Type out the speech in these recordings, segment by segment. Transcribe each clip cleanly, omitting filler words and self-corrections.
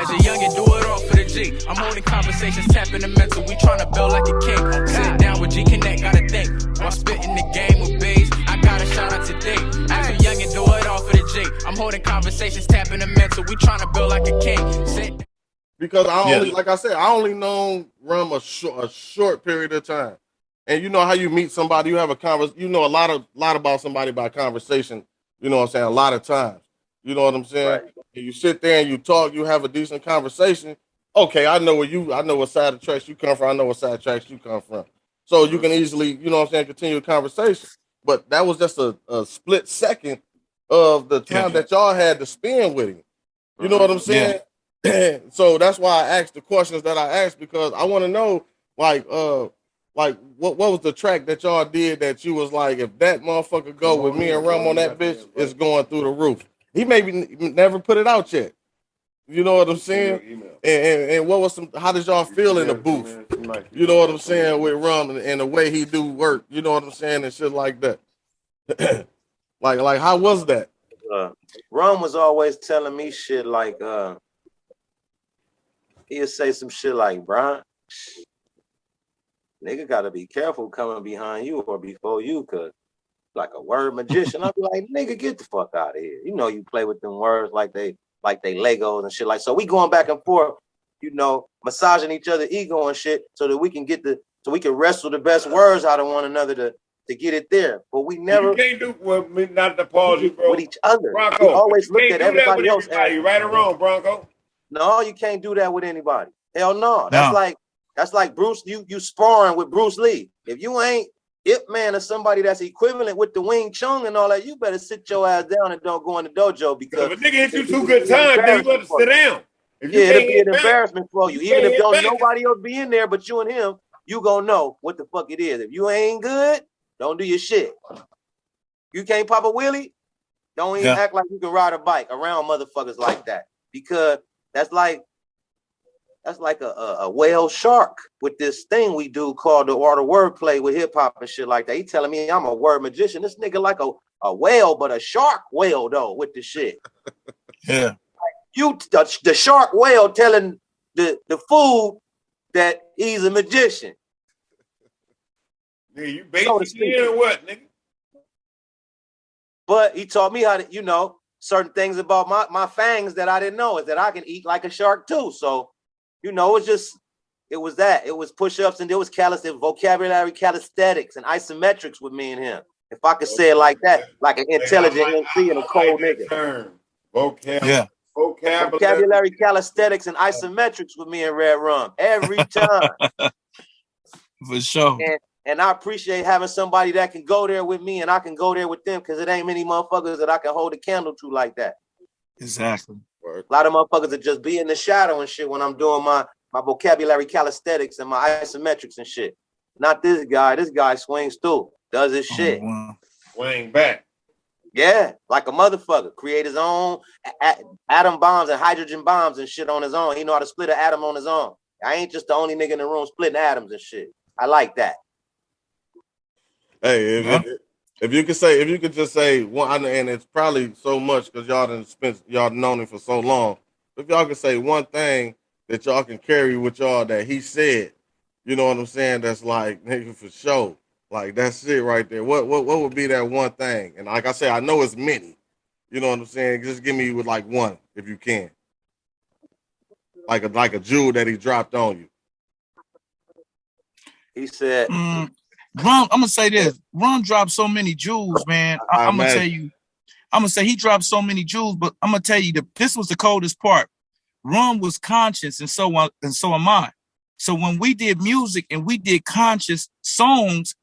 As a youngin', do it all for the G. I'm holding conversations, tapping the mental. We tryna build like a king. Sit down with Gconnet, gotta think. While spitting the game with bees, I gotta shout out today. As a youngin', do it all for the G. I'm holding conversations, tapping the mental. We tryna build like a king. Sit. Because I only, like I said, I only known Rum a short period of time. And you know how you meet somebody, you have a conversation, you know a lot about somebody by conversation, you know what I'm saying, a lot of times. You know what I'm saying? Right. And you sit there and you talk, you have a decent conversation. Okay, I know what side of the tracks you come from, I know what side of the tracks you come from. So you can easily, you know what I'm saying, continue the conversation. But that was just a split second of the time that y'all had to spend with him. You know what I'm saying? Yeah. So that's why I asked the questions that I asked, because I want to know, like what was the track that y'all did that you was like, if that motherfucker go with me and Rum on that bitch, it's going through the roof. He maybe never put it out yet. You know what I'm saying? And what was how did y'all feel in the booth? You know what I'm saying, with Rum and the way he do work, you know what I'm saying, and shit like that. like how was that? Rum was always telling me shit like he'll say some shit like, Brian, nigga gotta be careful coming behind you or before you, cause like a word magician. I'll be like, nigga, get the fuck out of here. You know you play with them words like they Legos and shit. Like, so we going back and forth, you know, massaging each other ego and shit, so that we can wrestle the best words out of one another to get it there. But we never. You can't do well, not to pause you, bro. With each other. Bronco, we always look at everybody else. Right or wrong, Bronco? No, you can't do that with anybody. Hell no. That's like Bruce. You sparring with Bruce Lee. If you ain't Ip Man or somebody that's equivalent with the Wing Chun and all that, you better sit your ass down and don't go in the dojo, because if a nigga hit you 2 good times, then you better sit down. It'll be an embarrassment for you. Even if don't nobody else be in there but you and him, you gonna know what the fuck it is. If you ain't good, don't do your shit. You can't pop a wheelie, don't even act like you can ride a bike around motherfuckers like that, because that's like a whale shark with this thing we do called the art of wordplay with hip hop and shit like that. He telling me I'm a word magician. This nigga like a whale, but a shark whale though with the shit. Yeah. You the shark whale telling the food that he's a magician. Yeah, you basically or what, nigga? But he taught me how to, you know, certain things about my fangs that I didn't know, is that I can eat like a shark too. So, you know, it was push-ups, and there was vocabulary calisthenics and isometrics with me and him. If I could say it like that, like an intelligent MC and a cold nigga. Vocabulary calisthenics and isometrics with me and Red Rum every time. For sure. And I appreciate having somebody that can go there with me and I can go there with them, because it ain't many motherfuckers that I can hold a candle to like that. Exactly. A lot of motherfuckers that just be in the shadow and shit when I'm doing my vocabulary calisthenics and my isometrics and shit. Not this guy. This guy swings too. Does his shit. Wow. Swing back. Yeah, like a motherfucker. Create his own atom bombs and hydrogen bombs and shit on his own. He know how to split an atom on his own. I ain't just the only nigga in the room splitting atoms and shit. I like that. Hey, if you could just say one, and it's probably so much because y'all known him for so long. If y'all could say one thing that y'all can carry with y'all that he said, you know what I'm saying, that's like, nigga, for sure, like that's it right there. What would be that one thing? And like I said, I know it's many. You know what I'm saying? Just give me with like one if you can. Like a jewel that he dropped on you. He said. Rum, I'm gonna say this. Rum dropped so many jewels, man. I'm gonna tell you. I'm gonna say he dropped so many jewels, but I'm gonna tell you this was the coldest part. Rum was conscious, and so am I. So when we did music and we did conscious songs,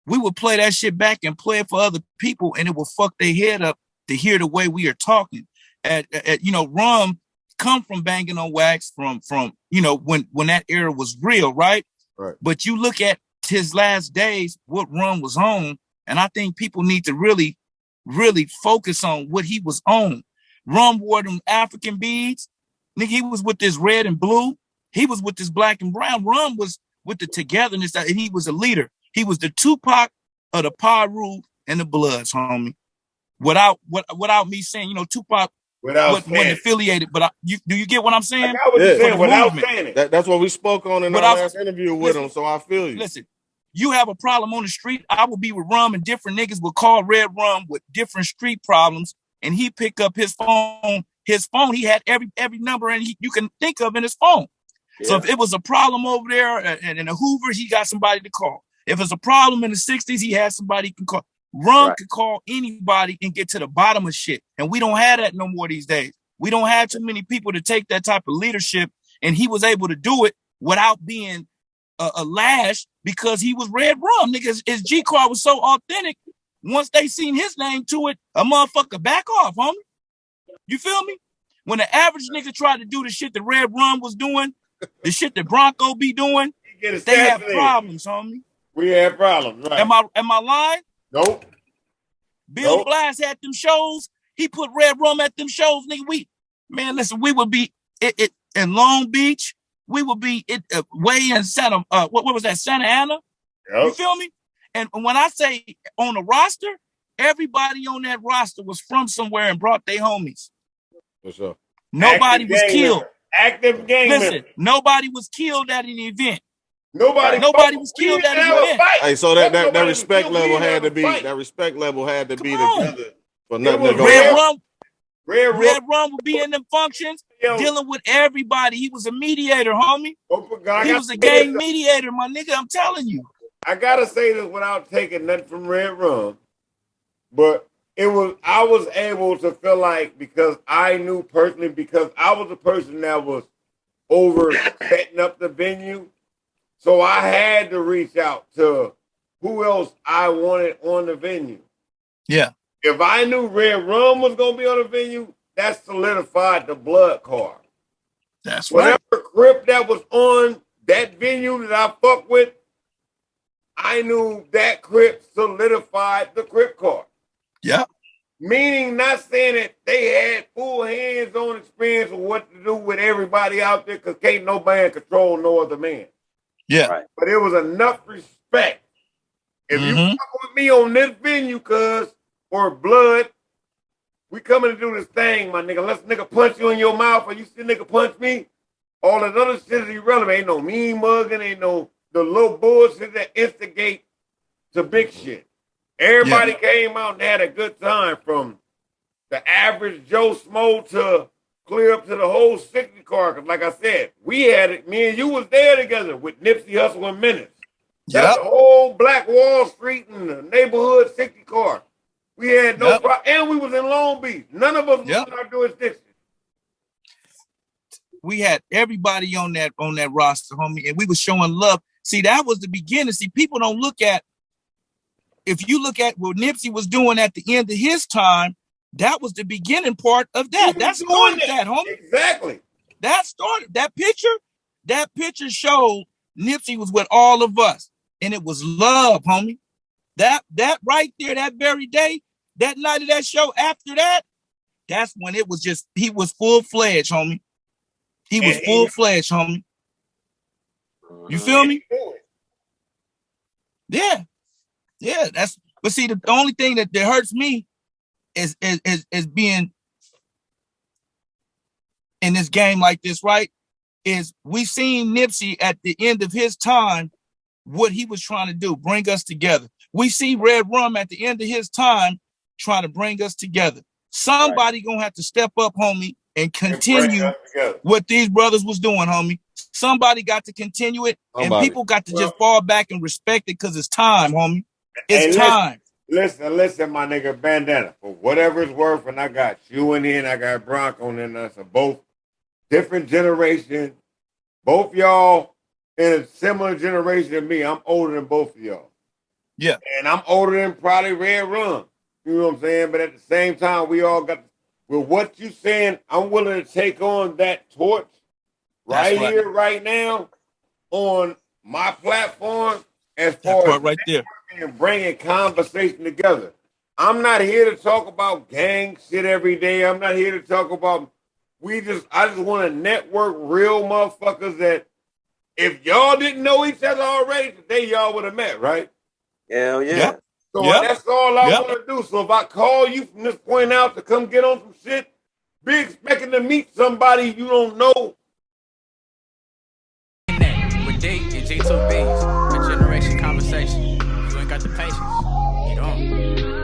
we would play that shit back and play it for other people, and it would fuck their head up to hear the way we are talking. You know, Rum come from banging on wax from you know when that era was real, right? Right. But you look at his last days, what Rum was on, and I think people need to really, really focus on what he was on. Rum wore them African beads. Nigga, he was with this red and blue. He was with this black and brown. Rum was with the togetherness, and he was a leader. He was the Tupac of the Paru and the Bloods, homie. Without me saying, you know, Tupac wasn't affiliated. But do you get what I'm saying? I got what you're saying without saying it. That's what we spoke on in our last interview with him. So I feel you. Listen, you have a problem on the street. I will be with Rum, and different niggas will call Red Rum with different street problems, and he pick up his phone. His phone, he had every number and you can think of in his phone. Yeah. So if it was a problem over there and in the Hoover, he got somebody to call. If it's a problem in the 60s, he had somebody he can call. Rum could call anybody and get to the bottom of shit. And we don't have that no more these days. We don't have too many people to take that type of leadership. And he was able to do it without being a lash because he was Red Rum. Niggas, his G card was so authentic. Once they seen his name to it, a motherfucker back off, homie. You feel me? When the average nigga tried to do the shit that Red Rum was doing, the shit that Bronco be doing, they have problems, homie. We have problems, right? Am I lying? Nope. Bill Blast had them shows. He put Red Rum at them shows, nigga. Listen, we would be in Long Beach. We would be way in Santa. What was that? Santa Ana. Yep. You feel me? And when I say on the roster, everybody on that roster was from somewhere and brought their homies. For sure. Nobody was killed. Active gang member. Nobody was killed at an event. Nobody was killed at an event. Hey, so that respect level had to be together for nothing to go. Red Rum would be in them functions, dealing with everybody. He was a mediator, homie. He was a gang mediator, my nigga. I'm telling you. I gotta say this without taking nothing from Red Rum, but I was able to feel like because I knew personally, because I was the person that was over setting up the venue, so I had to reach out to who else I wanted on the venue. Yeah. If I knew Red Rum was gonna be on the venue, that solidified the blood card. That's right. Whatever Crip that was on that venue that I fuck with, I knew that Crip solidified the Crip card. Yeah. Meaning not saying that they had full hands-on experience of what to do with everybody out there because can't no man control no other man. Yeah. Right. But it was enough respect. If you fuck with me on this venue, cuz, or blood, we coming to do this thing, my nigga. Unless nigga punch you in your mouth or you see nigga punch me, all that other shit is irrelevant. Ain't no mean mugging, ain't no the little bullshit that instigate to big shit. Everybody came out and had a good time, from the average Joe Smo to clear up to the whole 60 car. Cause like I said, we had it, me and you was there together with Nipsey Hussle and Menace. That's the whole Black Wall Street and the neighborhood 60 car. We had no problem, and we was in Long Beach. None of us was in our jurisdiction. We had everybody on that roster, homie, and we was showing love. See, that was the beginning. See, people don't look at, if you look at what Nipsey was doing at the end of his time, that was the beginning part of that. That started that, homie. Exactly. That started that picture. That picture showed Nipsey was with all of us, and it was love, homie. That right there, that very day, that night of that show, after that, that's when it was just, he was full-fledged, homie. He was full-fledged, homie. You feel me? Yeah. Yeah, but see, the only thing that hurts me is being in this game like this, right? Is we seen Nipsey at the end of his time, what he was trying to do, bring us together. We see Red Rum at the end of his time trying to bring us together. Somebody gonna have to step up, homie, and continue what these brothers was doing, homie. Somebody got to continue it, and people got to just fall back and respect it because it's time, homie. It's time. Listen, my nigga Bandana. For whatever it's worth, and I got you in here, and I got Bronco in us, so both different generation. Both y'all in a similar generation to me. I'm older than both of y'all. Yeah. And I'm older than probably Red Rum. You know what I'm saying? But at the same time, we all got, with what you saying, I'm willing to take on that torch here, right now, on my platform, as far as right there. And bringing conversation together. I'm not here to talk about gang shit every day. I'm not here to talk about, I just want to network real motherfuckers that if y'all didn't know each other already, today y'all would have met, right? Hell yeah. So that's all I want to do. So if I call you from this point out to come get on some shit, be expecting to meet somebody you don't know. With D and G2Bs, a generation conversation. If you ain't got the patience, you don't.